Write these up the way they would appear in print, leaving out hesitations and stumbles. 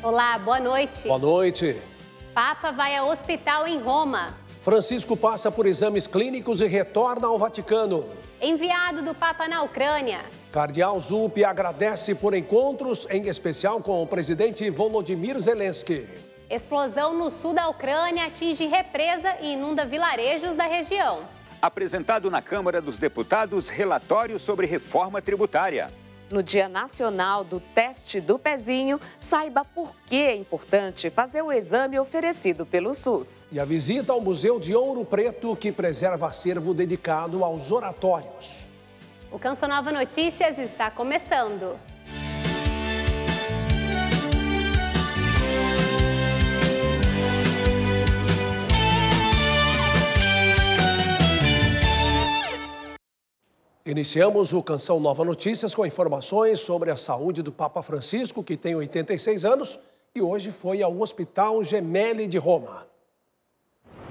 Olá, boa noite. Boa noite. Papa vai a hospital em Roma. Francisco passa por exames clínicos e retorna ao Vaticano. Enviado do Papa na Ucrânia. Cardeal Zuppi agradece por encontros, em especial com o presidente Volodymyr Zelensky. Explosão no sul da Ucrânia atinge represa e inunda vilarejos da região. Apresentado na Câmara dos Deputados relatório sobre reforma tributária. No Dia Nacional do Teste do Pezinho, saiba por que é importante fazer o exame oferecido pelo SUS. E a visita ao Museu de Ouro Preto, que preserva acervo dedicado aos oratórios. O Canção Nova Notícias está começando. Iniciamos o Canção Nova Notícias com informações sobre a saúde do Papa Francisco, que tem 86 anos e hoje foi ao Hospital Gemelli de Roma.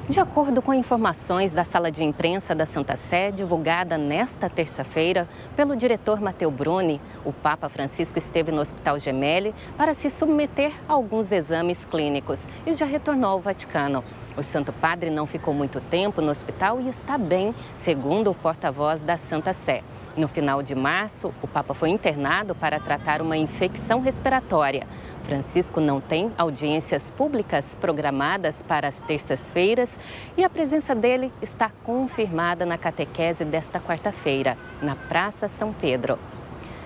De acordo com informações da sala de imprensa da Santa Sé, divulgada nesta terça-feira pelo diretor Matteo Bruni, o Papa Francisco esteve no Hospital Gemelli para se submeter a alguns exames clínicos e já retornou ao Vaticano. O Santo Padre não ficou muito tempo no hospital e está bem, segundo o porta-voz da Santa Sé. No final de março, o Papa foi internado para tratar uma infecção respiratória. Francisco não tem audiências públicas programadas para as terças-feiras e a presença dele está confirmada na catequese desta quarta-feira, na Praça São Pedro.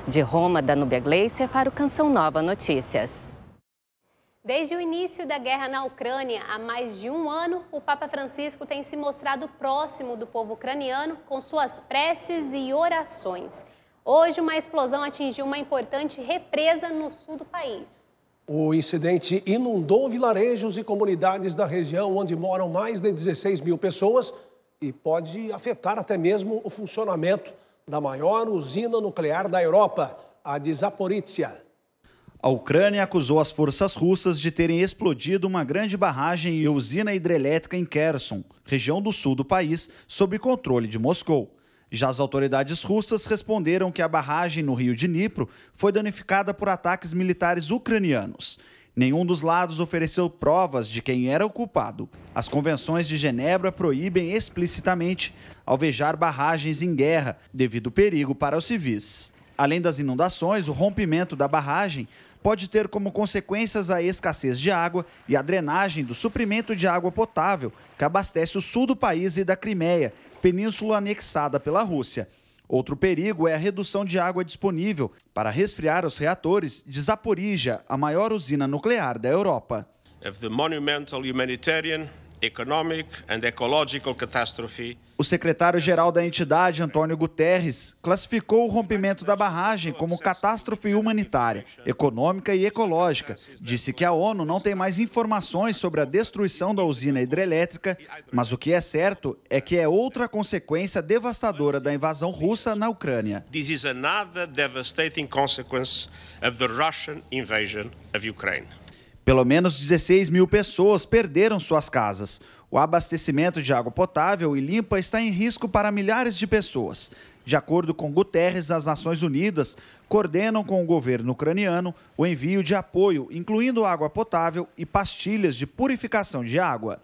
De Roma, Danúbia Gleiser para o Canção Nova Notícias. Desde o início da guerra na Ucrânia, há mais de um ano, o Papa Francisco tem se mostrado próximo do povo ucraniano com suas preces e orações. Hoje, uma explosão atingiu uma importante represa no sul do país. O incidente inundou vilarejos e comunidades da região onde moram mais de 16 mil pessoas e pode afetar até mesmo o funcionamento da maior usina nuclear da Europa, a de Zaporizhzhia. A Ucrânia acusou as forças russas de terem explodido uma grande barragem e usina hidrelétrica em Kherson, região do sul do país, sob controle de Moscou. Já as autoridades russas responderam que a barragem no rio Dnipro foi danificada por ataques militares ucranianos. Nenhum dos lados ofereceu provas de quem era o culpado. As convenções de Genebra proíbem explicitamente alvejar barragens em guerra, devido ao perigo para os civis. Além das inundações, o rompimento da barragem pode ter como consequências a escassez de água e a drenagem do suprimento de água potável que abastece o sul do país e da Crimeia, península anexada pela Rússia. Outro perigo é a redução de água disponível para resfriar os reatores de Zaporizhzhia, a maior usina nuclear da Europa. Economic and ecological catastrophe. O secretário-geral da entidade, Antônio Guterres, classificou o rompimento da barragem como catástrofe humanitária, econômica e ecológica. Disse que a ONU não tem mais informações sobre a destruição da usina hidrelétrica, mas o que é certo é que é outra consequência devastadora da invasão russa na Ucrânia. This is another devastating consequence of the Russian invasion of Ukraine. Pelo menos 16 mil pessoas perderam suas casas. O abastecimento de água potável e limpa está em risco para milhares de pessoas. De acordo com Guterres, as Nações Unidas coordenam com o governo ucraniano o envio de apoio, incluindo água potável e pastilhas de purificação de água.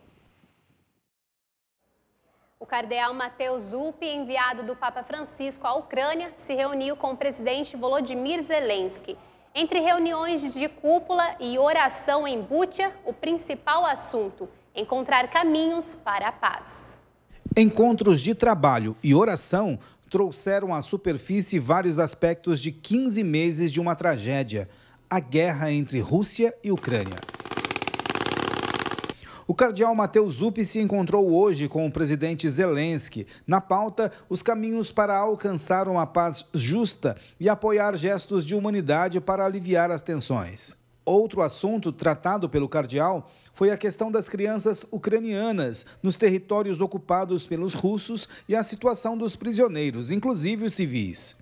O cardeal Matteo Zuppi, enviado do Papa Francisco à Ucrânia, se reuniu com o presidente Volodymyr Zelensky. Entre reuniões de cúpula e oração em Bucha, o principal assunto: encontrar caminhos para a paz. Encontros de trabalho e oração trouxeram à superfície vários aspectos de 15 meses de uma tragédia: a guerra entre Rússia e Ucrânia. O cardeal Matteo Zuppi se encontrou hoje com o presidente Zelensky. Na pauta, os caminhos para alcançar uma paz justa e apoiar gestos de humanidade para aliviar as tensões. Outro assunto tratado pelo cardeal foi a questão das crianças ucranianas nos territórios ocupados pelos russos e a situação dos prisioneiros, inclusive os civis.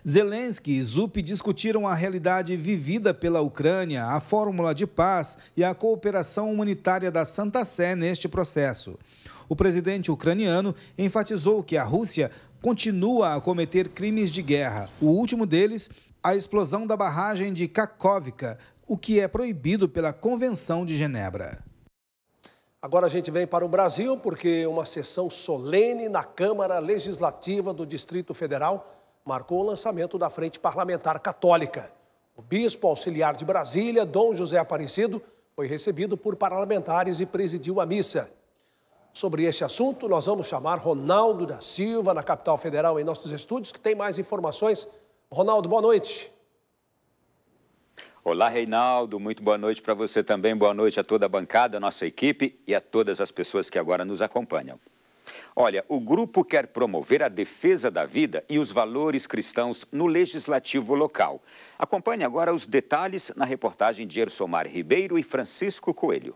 Zelensky e Zuppi discutiram a realidade vivida pela Ucrânia, a fórmula de paz e a cooperação humanitária da Santa Sé neste processo. O presidente ucraniano enfatizou que a Rússia continua a cometer crimes de guerra. O último deles, a explosão da barragem de Kakhovka, o que é proibido pela Convenção de Genebra. Agora a gente vem para o Brasil porque uma sessão solene na Câmara Legislativa do Distrito Federal marcou o lançamento da Frente Parlamentar Católica. O bispo auxiliar de Brasília, Dom José Aparecido, foi recebido por parlamentares e presidiu a missa. Sobre este assunto, nós vamos chamar Ronaldo da Silva, na capital federal, em nossos estúdios, que tem mais informações. Ronaldo, boa noite. Olá, Reinaldo, muito boa noite para você também. Boa noite a toda a bancada, a nossa equipe e a todas as pessoas que agora nos acompanham. Olha, o grupo quer promover a defesa da vida e os valores cristãos no legislativo local. Acompanhe agora os detalhes na reportagem de Ersomar Ribeiro e Francisco Coelho.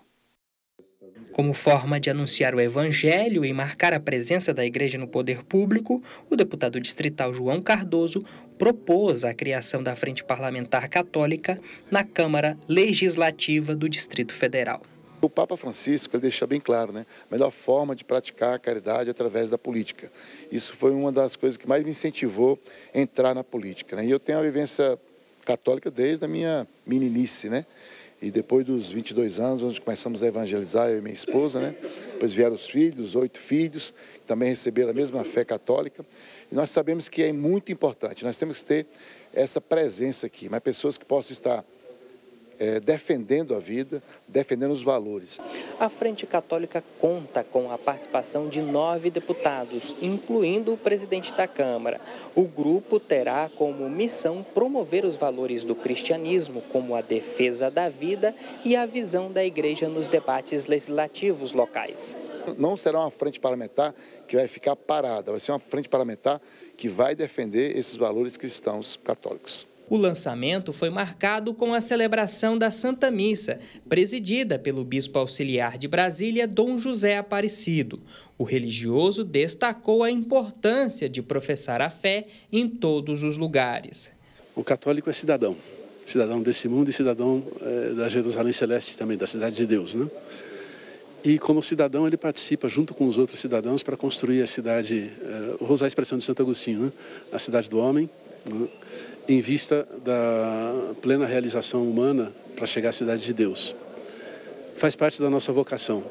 Como forma de anunciar o evangelho e marcar a presença da igreja no poder público, o deputado distrital João Cardoso propôs a criação da Frente Parlamentar Católica na Câmara Legislativa do Distrito Federal. O Papa Francisco ele deixa bem claro, né? A melhor forma de praticar a caridade é através da política. Isso foi uma das coisas que mais me incentivou a entrar na política, né? E eu tenho a vivência católica desde a minha meninice, né? E depois dos 22 anos, onde começamos a evangelizar, eu e minha esposa, né? Depois vieram os filhos, 8 filhos, que também receberam a mesma fé católica. E nós sabemos que é muito importante, nós temos que ter essa presença aqui, mas pessoas que possam estar defendendo a vida, defendendo os valores. A Frente Católica conta com a participação de 9 deputados, incluindo o presidente da Câmara. O grupo terá como missão promover os valores do cristianismo, como a defesa da vida e a visão da igreja nos debates legislativos locais. Não será uma frente parlamentar que vai ficar parada, vai ser uma frente parlamentar que vai defender esses valores cristãos católicos. O lançamento foi marcado com a celebração da Santa Missa, presidida pelo bispo auxiliar de Brasília, Dom José Aparecido. O religioso destacou a importância de professar a fé em todos os lugares. O católico é cidadão, cidadão desse mundo e cidadão da Jerusalém Celeste também, da Cidade de Deus, né? E como cidadão ele participa junto com os outros cidadãos para construir a cidade, vou usar a expressão de Santo Agostinho, né? A cidade do homem, né? Em vista da plena realização humana para chegar à cidade de Deus. Faz parte da nossa vocação.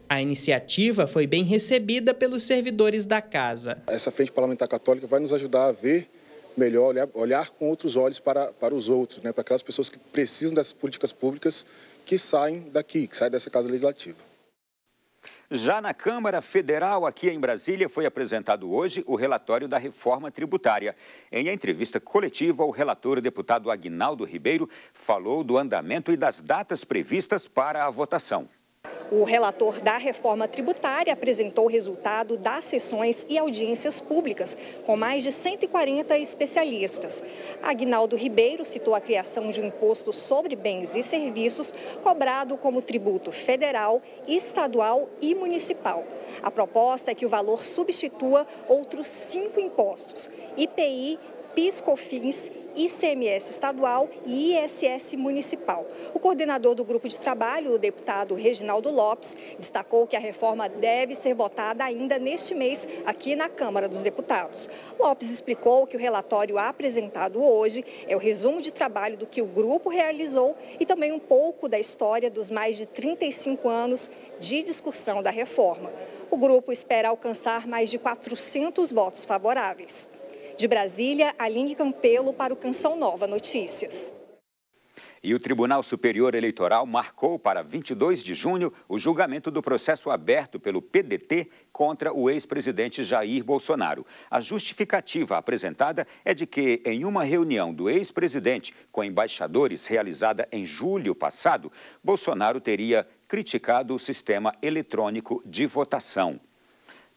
A iniciativa foi bem recebida pelos servidores da casa. Essa Frente Parlamentar Católica vai nos ajudar a ver melhor, olhar com outros olhos para os outros, né? Para aquelas pessoas que precisam dessas políticas públicas que saem daqui, que saem dessa Casa Legislativa. Já na Câmara Federal, aqui em Brasília, foi apresentado hoje o relatório da reforma tributária. Em entrevista coletiva, o relator, o deputado Aguinaldo Ribeiro, falou do andamento e das datas previstas para a votação. O relator da reforma tributária apresentou o resultado das sessões e audiências públicas, com mais de 140 especialistas. Aguinaldo Ribeiro citou a criação de um imposto sobre bens e serviços cobrado como tributo federal, estadual e municipal. A proposta é que o valor substitua outros 5 impostos: IPI, PIS/COFINS, ICMS estadual e ISS municipal. O coordenador do grupo de trabalho, o deputado Reginaldo Lopes, destacou que a reforma deve ser votada ainda neste mês aqui na Câmara dos Deputados. Lopes explicou que o relatório apresentado hoje é o resumo de trabalho do que o grupo realizou e também um pouco da história dos mais de 35 anos de discussão da reforma. O grupo espera alcançar mais de 400 votos favoráveis. De Brasília, Aline Campelo para o Canção Nova Notícias. E o Tribunal Superior Eleitoral marcou para 22 de junho o julgamento do processo aberto pelo PDT contra o ex-presidente Jair Bolsonaro. A justificativa apresentada é de que, em uma reunião do ex-presidente com embaixadores realizada em julho passado, Bolsonaro teria criticado o sistema eletrônico de votação.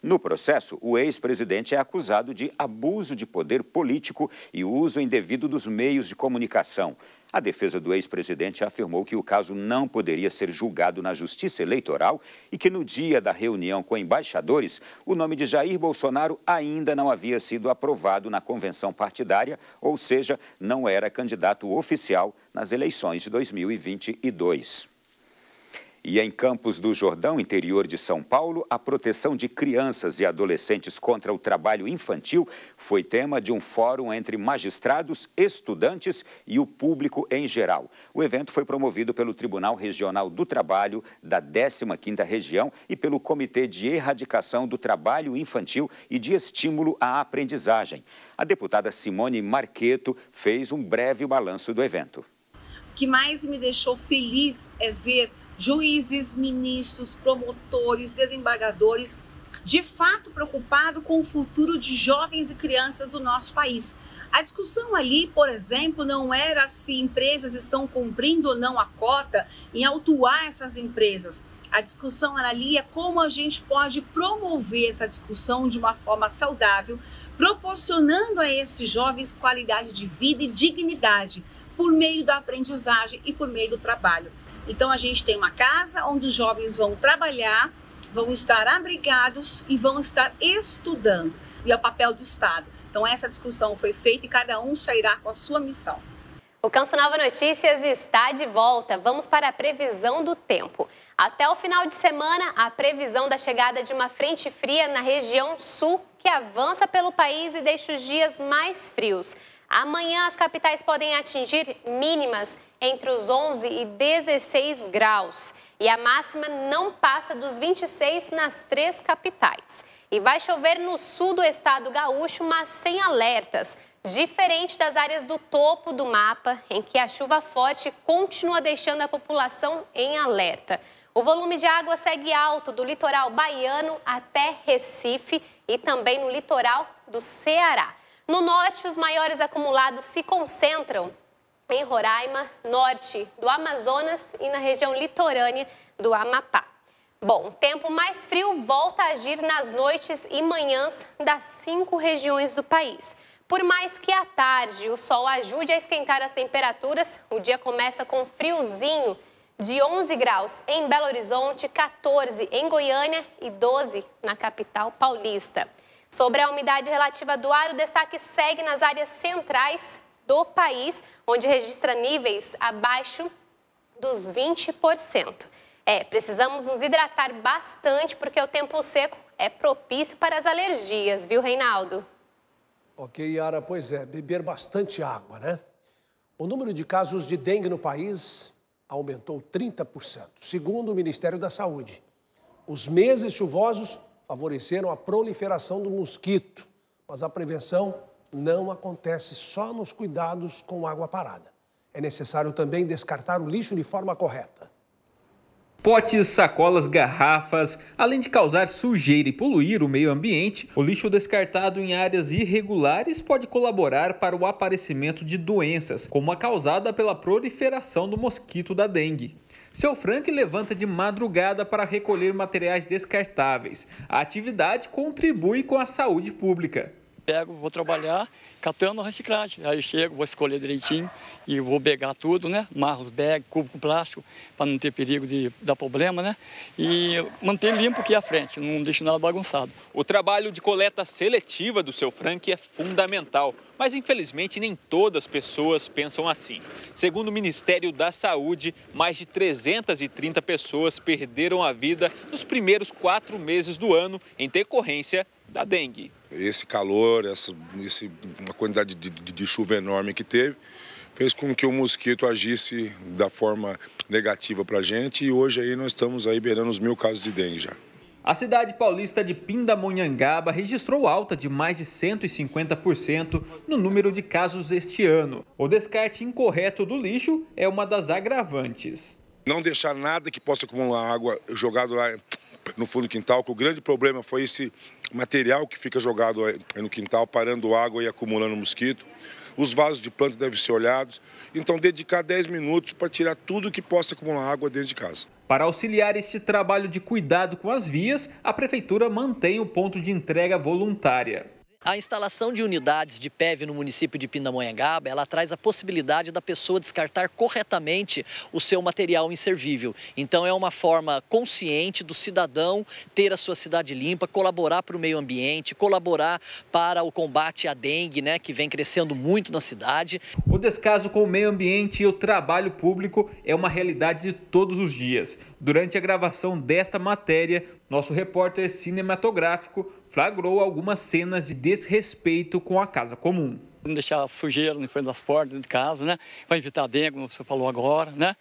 No processo, o ex-presidente é acusado de abuso de poder político e uso indevido dos meios de comunicação. A defesa do ex-presidente afirmou que o caso não poderia ser julgado na Justiça Eleitoral e que no dia da reunião com embaixadores, o nome de Jair Bolsonaro ainda não havia sido aprovado na convenção partidária, ou seja, não era candidato oficial nas eleições de 2022. E em Campos do Jordão, interior de São Paulo, a proteção de crianças e adolescentes contra o trabalho infantil foi tema de um fórum entre magistrados, estudantes e o público em geral. O evento foi promovido pelo Tribunal Regional do Trabalho da 15ª Região e pelo Comitê de Erradicação do Trabalho Infantil e de Estímulo à Aprendizagem. A deputada Simone Marqueto fez um breve balanço do evento. O que mais me deixou feliz é ver juízes, ministros, promotores, desembargadores, de fato preocupados com o futuro de jovens e crianças do nosso país. A discussão ali, por exemplo, não era se empresas estão cumprindo ou não a cota em autuar essas empresas. A discussão ali é como a gente pode promover essa discussão de uma forma saudável, proporcionando a esses jovens qualidade de vida e dignidade por meio da aprendizagem e por meio do trabalho. Então, a gente tem uma casa onde os jovens vão trabalhar, vão estar abrigados e vão estar estudando. E é o papel do Estado. Então, essa discussão foi feita e cada um sairá com a sua missão. O Canso Nova Notícias está de volta. Vamos para a previsão do tempo. Até o final de semana, a previsão da chegada de uma frente fria na região sul, que avança pelo país e deixa os dias mais frios. Amanhã, as capitais podem atingir mínimas entre os 11 e 16 graus. E a máxima não passa dos 26 nas 3 capitais. E vai chover no sul do estado gaúcho, mas sem alertas. Diferente das áreas do topo do mapa, em que a chuva forte continua deixando a população em alerta. O volume de água segue alto do litoral baiano até Recife e também no litoral do Ceará. No norte, os maiores acumulados se concentram em Roraima, norte do Amazonas e na região litorânea do Amapá. Bom, o tempo mais frio volta a agir nas noites e manhãs das 5 regiões do país. Por mais que à tarde o sol ajude a esquentar as temperaturas, o dia começa com friozinho de 11 graus em Belo Horizonte, 14 em Goiânia e 12 na capital paulista. Sobre a umidade relativa do ar, o destaque segue nas áreas centrais do país, onde registra níveis abaixo dos 20%. Precisamos nos hidratar bastante, porque o tempo seco é propício para as alergias, viu, Reinaldo? Ok, Yara, pois é, beber bastante água, né? O número de casos de dengue no país aumentou 30%, segundo o Ministério da Saúde. Os meses chuvosos favoreceram a proliferação do mosquito, mas a prevenção não acontece só nos cuidados com água parada. É necessário também descartar o lixo de forma correta. Potes, sacolas, garrafas, além de causar sujeira e poluir o meio ambiente, o lixo descartado em áreas irregulares pode colaborar para o aparecimento de doenças, como a causada pela proliferação do mosquito da dengue. Seu Frank levanta de madrugada para recolher materiais descartáveis. A atividade contribui com a saúde pública. Vou trabalhar catando reciclagem. Aí chego, vou escolher direitinho e vou pegar tudo, né? Marro os bags, cubo com plástico, para não ter perigo de dar problema, né? E manter limpo aqui à frente, não deixo nada bagunçado. O trabalho de coleta seletiva do Seu Frank é fundamental, mas infelizmente nem todas as pessoas pensam assim. Segundo o Ministério da Saúde, mais de 330 pessoas perderam a vida nos primeiros 4 meses do ano em decorrência da dengue. Esse calor, uma quantidade de chuva enorme que teve, fez com que o mosquito agisse da forma negativa para a gente e hoje aí nós estamos aí beirando os 1000 casos de dengue já. A cidade paulista de Pindamonhangaba registrou alta de mais de 150% no número de casos este ano. O descarte incorreto do lixo é uma das agravantes. Não deixar nada que possa acumular água jogado lá no fundo do quintal, que o grande problema foi esse material que fica jogado aí no quintal, parando água e acumulando mosquito. Os vasos de planta devem ser olhados. Então, dedicar 10 minutos para tirar tudo que possa acumular água dentro de casa. Para auxiliar este trabalho de cuidado com as vias, a Prefeitura mantém o ponto de entrega voluntária. A instalação de unidades de PEV no município de Pindamonhangaba, ela traz a possibilidade da pessoa descartar corretamente o seu material inservível. Então é uma forma consciente do cidadão ter a sua cidade limpa, colaborar para o meio ambiente, colaborar para o combate à dengue, né, que vem crescendo muito na cidade. O descaso com o meio ambiente e o trabalho público é uma realidade de todos os dias. Durante a gravação desta matéria, nosso repórter cinematográfico flagrou algumas cenas de desrespeito com a casa comum. Não deixar sujeira na frente das portas dentro de casa, né? Para evitar dengue, como você falou agora, né?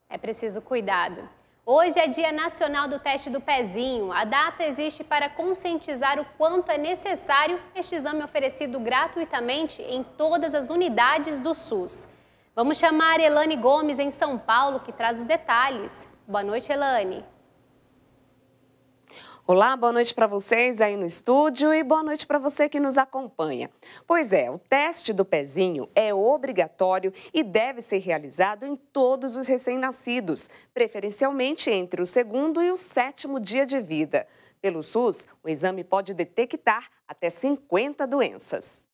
É preciso cuidado. Hoje é Dia Nacional do Teste do Pezinho. A data existe para conscientizar o quanto é necessário este exame oferecido gratuitamente em todas as unidades do SUS. Vamos chamar Elane Gomes, em São Paulo, que traz os detalhes. Boa noite, Elane. Olá, boa noite para vocês aí no estúdio e boa noite para você que nos acompanha. Pois é, o teste do pezinho é obrigatório e deve ser realizado em todos os recém-nascidos, preferencialmente entre o 2º e o 7º dia de vida. Pelo SUS, o exame pode detectar até 50 doenças.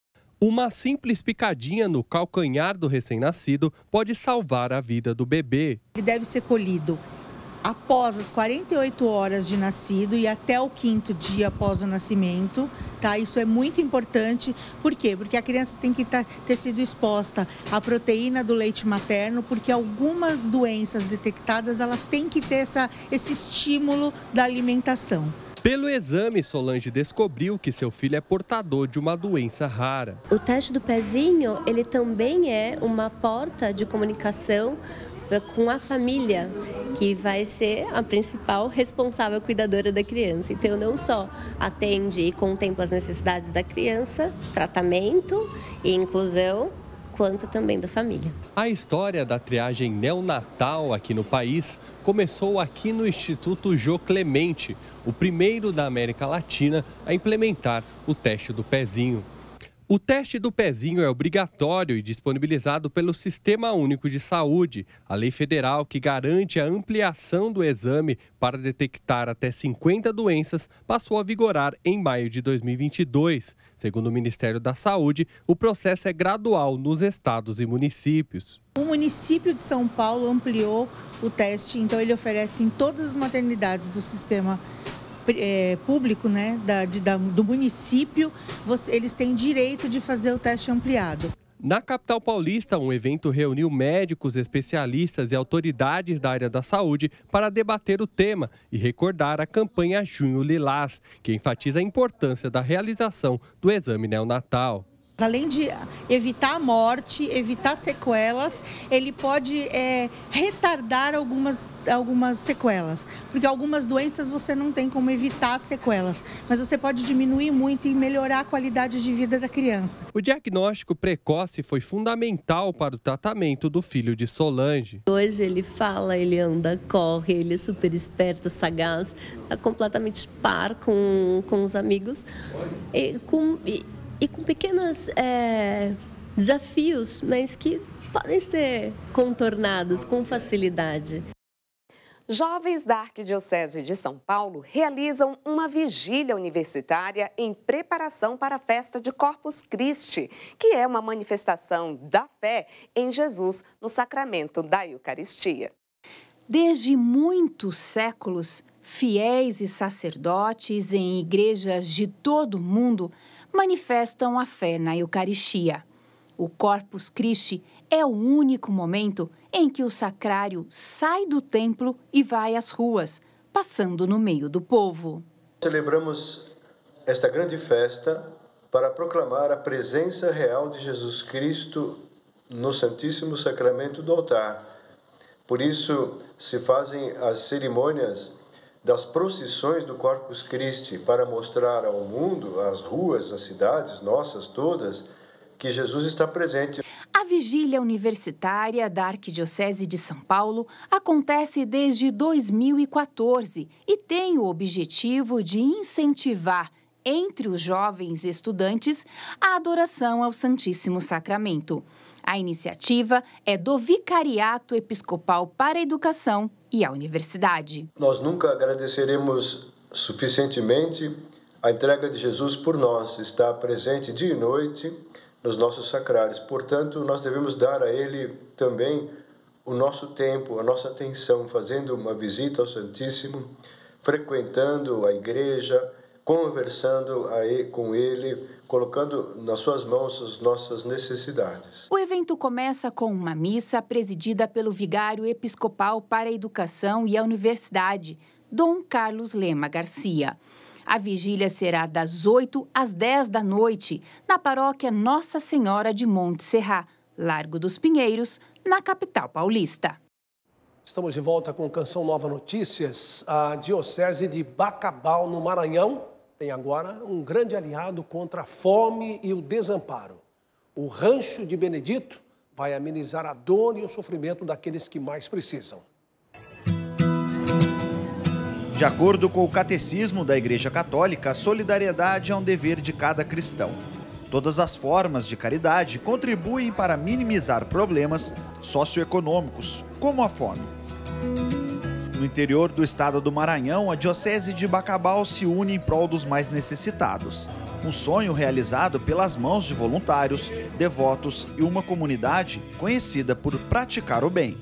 Uma simples picadinha no calcanhar do recém-nascido pode salvar a vida do bebê. Ele deve ser colhido após as 48 horas de nascido e até o 5º dia após o nascimento, tá? Isso é muito importante. Por quê? Porque a criança tem que ter sido exposta à proteína do leite materno, porque algumas doenças detectadas, elas têm que ter esse estímulo da alimentação. Pelo exame, Solange descobriu que seu filho é portador de uma doença rara. O teste do pezinho, ele também é uma porta de comunicação com a família, que vai ser a principal responsável cuidadora da criança. Então, não só atende e contempla as necessidades da criança, tratamento e inclusão, quanto também da família. A história da triagem neonatal aqui no país começou aqui no Instituto Jô Clemente, o primeiro da América Latina a implementar o teste do pezinho. O teste do pezinho é obrigatório e disponibilizado pelo Sistema Único de Saúde, a lei federal que garante a ampliação do exame para detectar até 50 doenças passou a vigorar em maio de 2022. Segundo o Ministério da Saúde, o processo é gradual nos estados e municípios. O município de São Paulo ampliou o teste, então ele oferece em todas as maternidades do sistema público, né, do município, eles têm direito de fazer o teste ampliado. Na capital paulista, um evento reuniu médicos, especialistas e autoridades da área da saúde para debater o tema e recordar a campanha Junho Lilás, que enfatiza a importância da realização do exame neonatal. Além de evitar a morte, evitar sequelas, ele pode retardar algumas sequelas. Porque algumas doenças você não tem como evitar sequelas, mas você pode diminuir muito e melhorar a qualidade de vida da criança. O diagnóstico precoce foi fundamental para o tratamento do filho de Solange. Hoje ele fala, ele anda, corre, ele é super esperto, sagaz, está completamente par com os amigos e com pequenos desafios, mas que podem ser contornados com facilidade. Jovens da Arquidiocese de São Paulo realizam uma vigília universitária em preparação para a festa de Corpus Christi, que é uma manifestação da fé em Jesus no sacramento da Eucaristia. Desde muitos séculos, fiéis e sacerdotes em igrejas de todo o mundo manifestam a fé na Eucaristia. O Corpus Christi é o único momento em que o sacrário sai do templo e vai às ruas, passando no meio do povo. Celebramos esta grande festa para proclamar a presença real de Jesus Cristo no Santíssimo Sacramento do altar. Por isso se fazem as cerimônias das procissões do Corpus Christi para mostrar ao mundo, às ruas, às cidades nossas todas, que Jesus está presente. A vigília universitária da Arquidiocese de São Paulo acontece desde 2014 e tem o objetivo de incentivar entre os jovens estudantes a adoração ao Santíssimo Sacramento. A iniciativa é do Vicariato Episcopal para a Educação e a Universidade. Nós nunca agradeceremos suficientemente A entrega de Jesus por nós está presente dia e noite nos nossos sacrários. Portanto, nós devemos dar a Ele também o nosso tempo, a nossa atenção, fazendo uma visita ao Santíssimo, frequentando a igreja, conversando com Ele, colocando nas suas mãos as nossas necessidades. O evento começa com uma missa presidida pelo vigário episcopal para a educação e a universidade, Dom Carlos Lema Garcia. A vigília será das 8 às 10 da noite, na paróquia Nossa Senhora de Monte Serrat, Largo dos Pinheiros, na capital paulista. Estamos de volta com Canção Nova Notícias. A Diocese de Bacabal, no Maranhão, tem agora um grande aliado contra a fome e o desamparo. O Rancho de Benedito vai amenizar a dor e o sofrimento daqueles que mais precisam. De acordo com o Catecismo da Igreja Católica, a solidariedade é um dever de cada cristão. Todas as formas de caridade contribuem para minimizar problemas socioeconômicos, como a fome. No interior do estado do Maranhão, a Diocese de Bacabal se une em prol dos mais necessitados. Um sonho realizado pelas mãos de voluntários, devotos e uma comunidade conhecida por praticar o bem.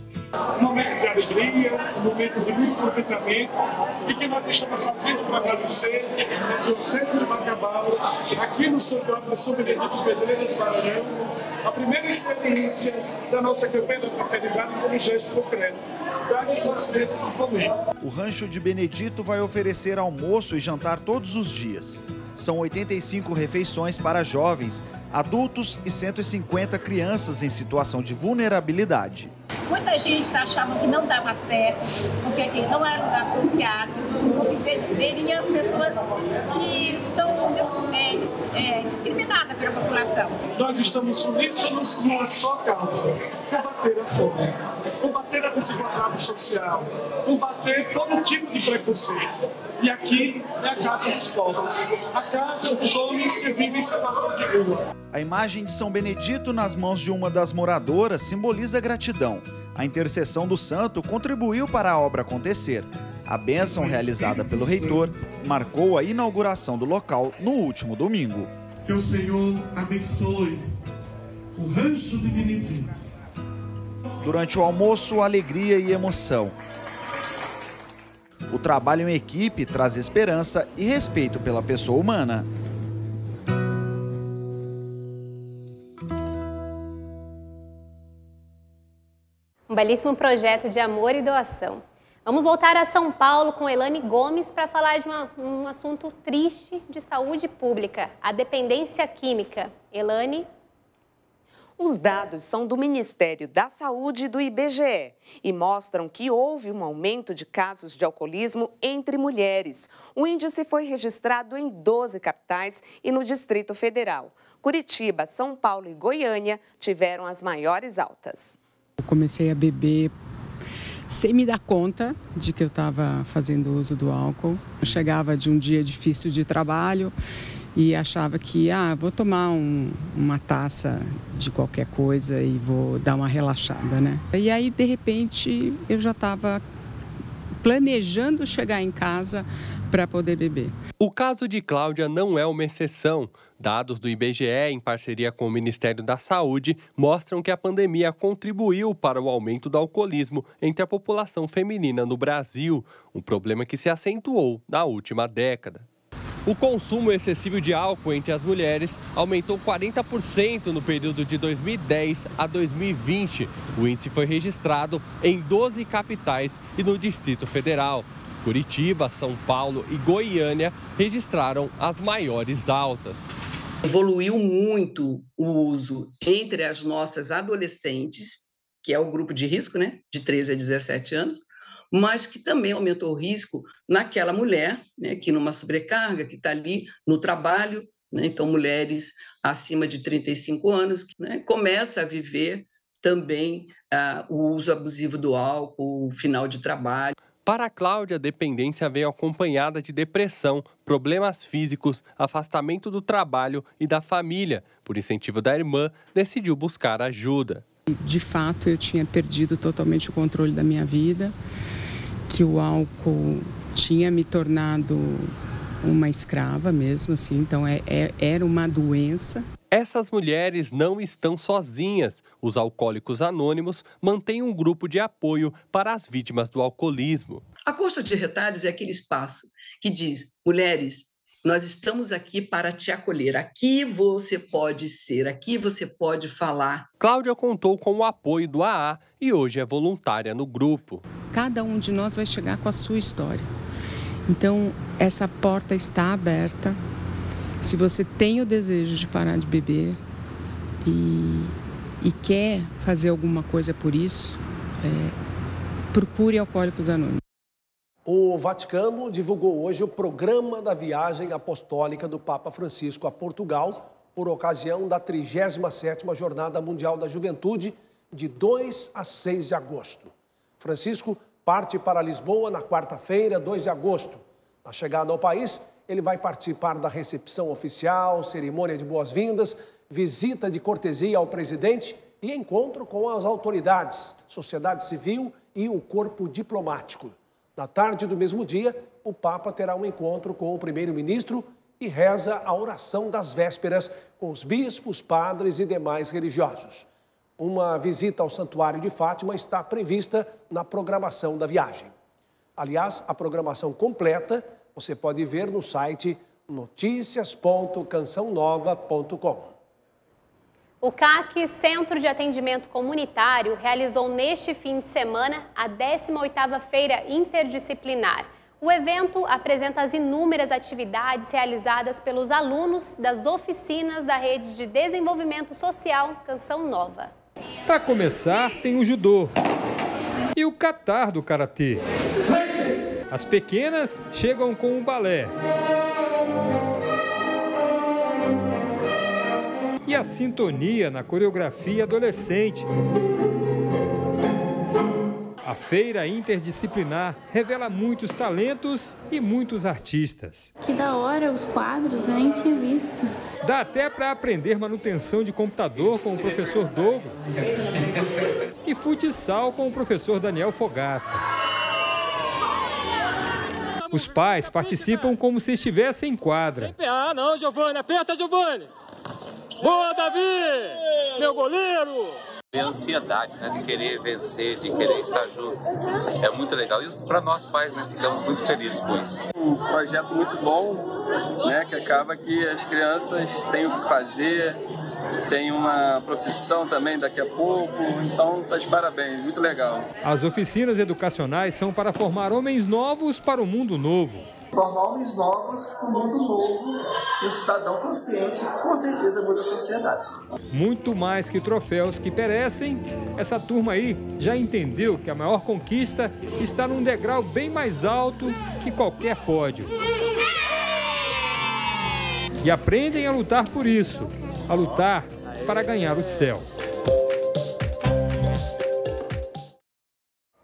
Um momento de alegria, um momento de muito contentamento, e que nós estamos fazendo para agradecer a Diocese de Bacabal, aqui no Santuário de São Benedito Pedreiras, Maranhão, a primeira experiência da nossa campanha da fraternidade como gesto concreto. O Rancho de Benedito vai oferecer almoço e jantar todos os dias. São 85 refeições para jovens, adultos e 150 crianças em situação de vulnerabilidade. Muita gente achava que não dava certo, porque aqui não era lugar apropriado, porque veriam as pessoas que são discriminadas pela população. Nós estamos uníssonos numa só causa: combater a fome, combater a desigualdade social, combater todo tipo de preconceito. E aqui é a casa dos pobres, a casa dos homens que vivem em situação de rua. A imagem de São Benedito nas mãos de uma das moradoras simboliza gratidão. A intercessão do santo contribuiu para a obra acontecer. A bênção realizada pelo reitor marcou a inauguração do local no último domingo. Que o Senhor abençoe o Rancho de Benedito. Durante o almoço, alegria e emoção. O trabalho em equipe traz esperança e respeito pela pessoa humana. Um belíssimo projeto de amor e doação. Vamos voltar a São Paulo com Elane Gomes para falar de um assunto triste de saúde pública, a dependência química. Elane? Os dados são do Ministério da Saúde e do IBGE e mostram que houve um aumento de casos de alcoolismo entre mulheres. O índice foi registrado em 12 capitais e no Distrito Federal. Curitiba, São Paulo e Goiânia tiveram as maiores altas. Eu comecei a beber sem me dar conta de que eu estava fazendo uso do álcool. Eu chegava de um dia difícil de trabalho e achava que, vou tomar uma taça de qualquer coisa e vou dar uma relaxada, né? E aí, de repente, eu já estava planejando chegar em casa para poder beber. O caso de Cláudia não é uma exceção. Dados do IBGE, em parceria com o Ministério da Saúde, mostram que a pandemia contribuiu para o aumento do alcoolismo entre a população feminina no Brasil, um problema que se acentuou na última década. O consumo excessivo de álcool entre as mulheres aumentou 40% no período de 2010 a 2020. O índice foi registrado em 12 capitais e no Distrito Federal. Curitiba, São Paulo e Goiânia registraram as maiores altas. Evoluiu muito o uso entre as nossas adolescentes, que é o grupo de risco, né, de 13 a 17 anos, mas que também aumentou o risco naquela mulher, né, que numa sobrecarga, que está ali no trabalho, né, então mulheres acima de 35 anos, né, começa a viver também o uso abusivo do álcool, o final de trabalho. Para a Cláudia, a dependência veio acompanhada de depressão, problemas físicos, afastamento do trabalho e da família. Por incentivo da irmã, decidiu buscar ajuda. De fato, eu tinha perdido totalmente o controle da minha vida, que o álcool tinha me tornado uma escrava mesmo, assim, então era uma doença. Essas mulheres não estão sozinhas. Os Alcoólicos Anônimos mantêm um grupo de apoio para as vítimas do alcoolismo. A Coxa de Retalhos é aquele espaço que diz: mulheres, nós estamos aqui para te acolher. Aqui você pode ser, aqui você pode falar. Cláudia contou com o apoio do AA e hoje é voluntária no grupo. Cada um de nós vai chegar com a sua história. Então, essa porta está aberta. Se você tem o desejo de parar de beber e quer fazer alguma coisa por isso, procure Alcoólicos Anônimos. O Vaticano divulgou hoje o programa da viagem apostólica do Papa Francisco a Portugal por ocasião da 37ª Jornada Mundial da Juventude, de 2 a 6 de agosto. Francisco parte para Lisboa na quarta-feira, 2 de agosto. Na chegada ao país, ele vai participar da recepção oficial, cerimônia de boas-vindas, visita de cortesia ao presidente e encontro com as autoridades, sociedade civil e o corpo diplomático. Na tarde do mesmo dia, o Papa terá um encontro com o primeiro-ministro e reza a oração das vésperas com os bispos, padres e demais religiosos. Uma visita ao Santuário de Fátima está prevista na programação da viagem. Aliás, a programação completa você pode ver no site noticias.cançãonova.com. O CAC, Centro de Atendimento Comunitário, realizou neste fim de semana a 18ª Feira Interdisciplinar. O evento apresenta as inúmeras atividades realizadas pelos alunos das oficinas da Rede de Desenvolvimento Social Canção Nova. Para começar, tem o judô e o catar do karatê. As pequenas chegam com o balé. E a sintonia na coreografia adolescente. A feira interdisciplinar revela muitos talentos e muitos artistas. Que da hora os quadros, eu nem tinha visto. Dá até para aprender manutenção de computador com o professor Douglas. E futsal com o professor Daniel Fogaça. Os pais participam como se estivessem em quadra. Ah, não, Giovani, aperta, Giovani! Boa, Davi! Meu goleiro! A ansiedade, né, de querer vencer, de querer estar junto, é muito legal. E para nós pais, né, ficamos muito felizes com isso. Um projeto muito bom, né, que acaba que as crianças têm o que fazer, tem uma profissão também daqui a pouco, então está de parabéns, muito legal. As oficinas educacionais são para formar homens novos para o mundo novo. Formar homens novos para um mundo novo, um cidadão consciente, com certeza muda a sociedade. Muito mais que troféus que perecem, essa turma aí já entendeu que a maior conquista está num degrau bem mais alto que qualquer pódio. E aprendem a lutar por isso, a lutar para ganhar o céu.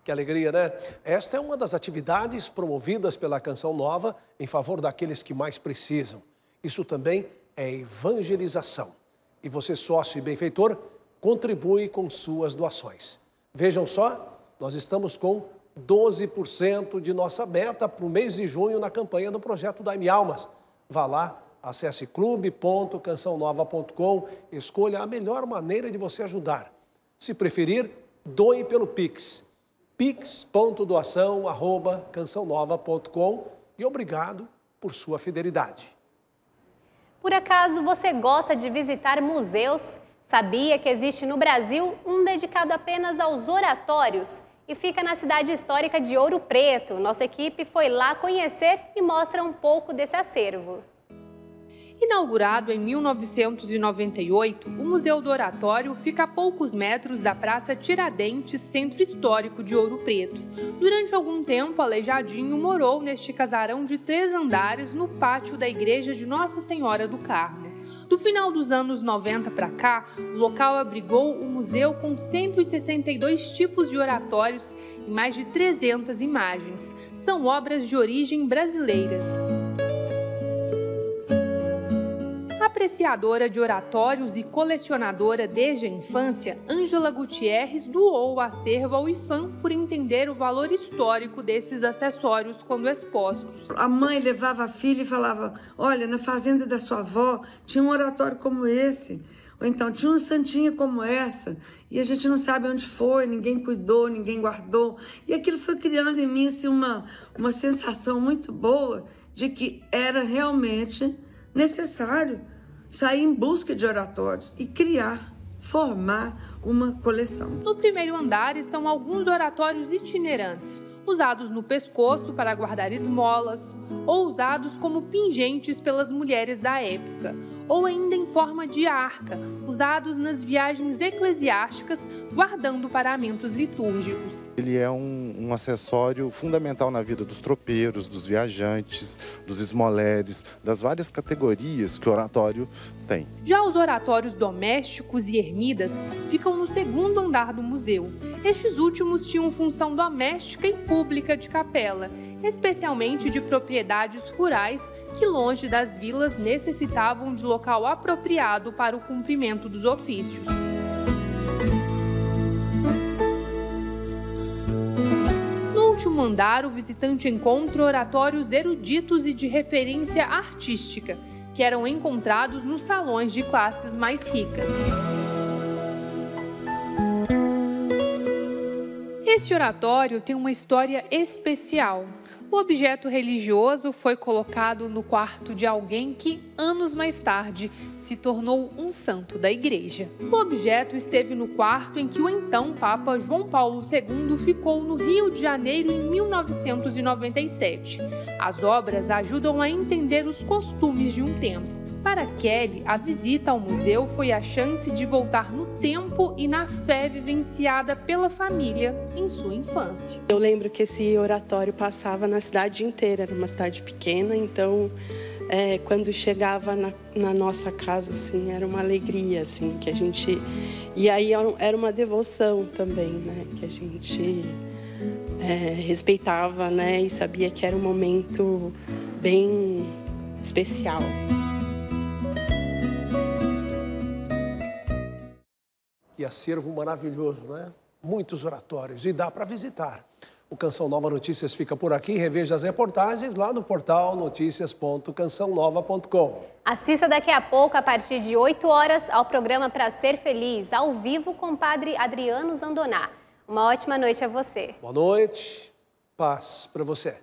Que alegria, né? Esta é uma das atividades promovidas pela Canção Nova em favor daqueles que mais precisam. Isso também é evangelização. E você, sócio e benfeitor, contribui com suas doações. Vejam só, nós estamos com 12% de nossa meta para o mês de junho na campanha do projeto Dai-me Almas. Vá lá, acesse clube.cançãonova.com, escolha a melhor maneira de você ajudar. Se preferir, doe pelo Pix. pix.doação@cançãonova.com e obrigado por sua fidelidade. Por acaso você gosta de visitar museus? Sabia que existe no Brasil um dedicado apenas aos oratórios? E fica na cidade histórica de Ouro Preto. Nossa equipe foi lá conhecer e mostra um pouco desse acervo. Inaugurado em 1998, o Museu do Oratório fica a poucos metros da Praça Tiradentes, centro histórico de Ouro Preto. Durante algum tempo, Aleijadinho morou neste casarão de 3 andares no pátio da Igreja de Nossa Senhora do Carmo. Do final dos anos 90 para cá, o local abrigou o museu com 162 tipos de oratórios e mais de 300 imagens. São obras de origem brasileiras. A apreciadora de oratórios e colecionadora desde a infância, Ângela Gutierrez doou o acervo ao IPHAN por entender o valor histórico desses acessórios quando expostos. A mãe levava a filha e falava, olha, na fazenda da sua avó tinha um oratório como esse, ou então tinha uma santinha como essa, e a gente não sabe onde foi, ninguém cuidou, ninguém guardou. E aquilo foi criando em mim assim, uma sensação muito boa de que era realmente necessário sair em busca de oratórios e criar, formar uma coleção. No primeiro andar estão alguns oratórios itinerantes, usados no pescoço para guardar esmolas, ou usados como pingentes pelas mulheres da época, ou ainda em forma de arca, usados nas viagens eclesiásticas, guardando paramentos litúrgicos. Ele é um acessório fundamental na vida dos tropeiros, dos viajantes, dos esmoleres, das várias categorias que o oratório tem. Já os oratórios domésticos e ermidas ficam no segundo andar do museu. Estes últimos tinham função doméstica e pública de capela, especialmente de propriedades rurais que, longe das vilas, necessitavam de local apropriado para o cumprimento dos ofícios. No último andar, o visitante encontra oratórios eruditos e de referência artística, que eram encontrados nos salões de classes mais ricas. Esse oratório tem uma história especial. O objeto religioso foi colocado no quarto de alguém que, anos mais tarde, se tornou um santo da igreja. O objeto esteve no quarto em que o então Papa João Paulo II ficou no Rio de Janeiro em 1997. As obras ajudam a entender os costumes de um tempo. Para Kelly, a visita ao museu foi a chance de voltar no tempo e na fé vivenciada pela família em sua infância. Eu lembro que esse oratório passava na cidade inteira, era uma cidade pequena, então quando chegava na nossa casa, assim, era uma alegria, assim, que a gente... E aí era uma devoção também, né, que a gente respeitava, né, e sabia que era um momento bem especial. Que acervo maravilhoso, né? Muitos oratórios e dá para visitar. O Canção Nova Notícias fica por aqui. Reveja as reportagens lá no portal noticias.cançãonova.com. Assista daqui a pouco, a partir de 8 horas, ao programa Pra Ser Feliz, ao vivo com o padre Adriano Zandoná. Uma ótima noite a você. Boa noite, paz para você.